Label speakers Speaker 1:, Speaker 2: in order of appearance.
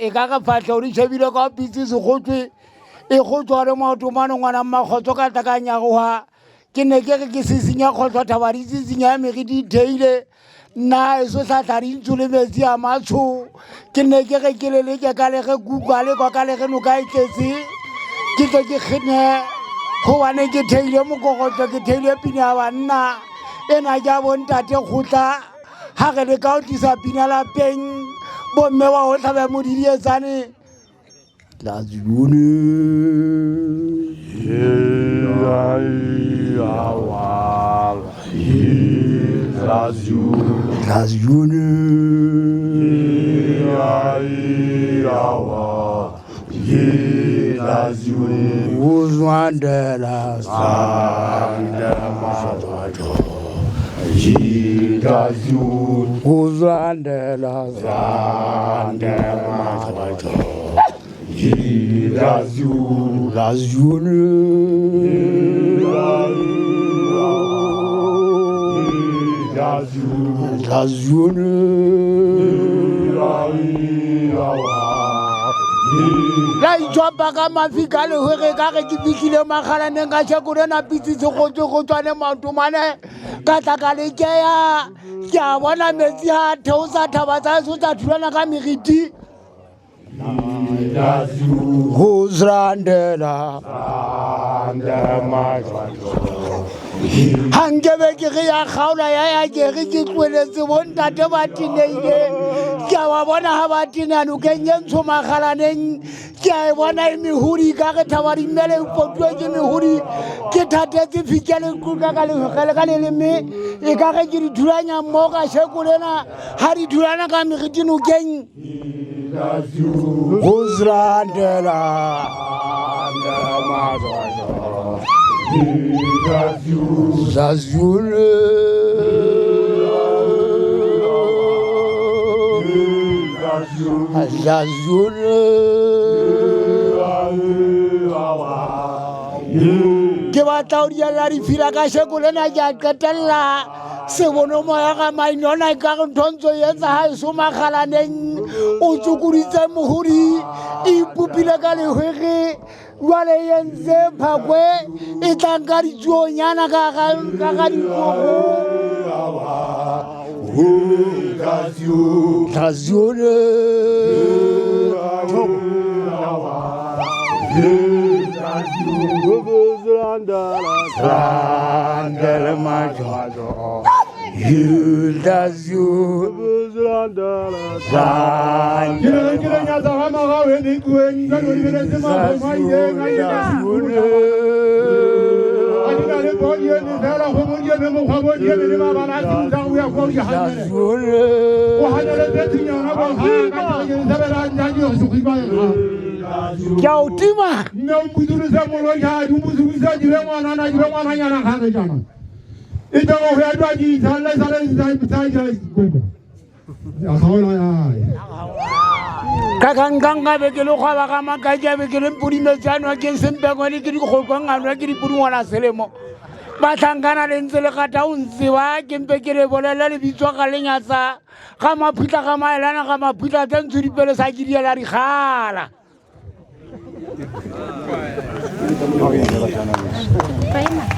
Speaker 1: e ka ga fatlha o di shebile ka pitse se gotswe e gotswa re maotomane ngwana mmakgotso ka takanyagoa ke ne ke re ke sesinya kgotlo thaba di sesinya ya mege di theile nna e so sa tla di ntso le metsi a matsho ke ne ke re ke leleke ka lege kukwa le kwa ka lege no ka e tletse ke tle ke kgene gobane ke theile mokokotlo ke theile pina ya banna ena ke a bontate kgotla ga ge le ka o tlisa pina lapeng bomme wa go tlhabe modidietsane Lazune la itswapa ka mafika le hore ka ge ke fihlile magalaneng ka shekore na pitsitse gotswe go tswane maotomane ka tla ka lekeya ke a bona metsi a theosa thaba tsa so tsa thulana ka meriti Huzrandela Hangebe ke re ya kgaola ya ke re ke tlweletse bontate ba tineile ke a ba bona ha ba tinane o kenyentsho magalaneng ke a bona mehudi ka ge thaba di mmele potwe ke mehudi ke thatetse fikele kuka ka le ka le mme e ka ge ke di thulanya mo ka shekolena ha di thulana ka megitino keng Huzrandela Zazule ke batla o diela di fila ka shekolena ke a qetella se bono moya ga mainona ka go nthontso yetsa ha so magalaneng o tsukuditse mohudi e pupile ka lehwege jwale yentse phakwe e tlang ka ditsuonyana ka ga dikogo Yautima no buduruza moloya dumbuzuza jilemwana na jilemwana nyana kanga jana ito ho ya dwaji sale sai gogo ya hawla ya kakanganga be ke lo khwa ga makaja be ke le mpudi metsano ke sempe ngwane ke di khokwanganwa ke di pudi ngwana selemo ba tlangana le ntse le gata o ntse wa ke mpe ke le bolela le bitswa ga lenyatsa ga maphutla ga maelana ga maphutla tse ntse di pele sa ke di la di gala
Speaker 2: Fine.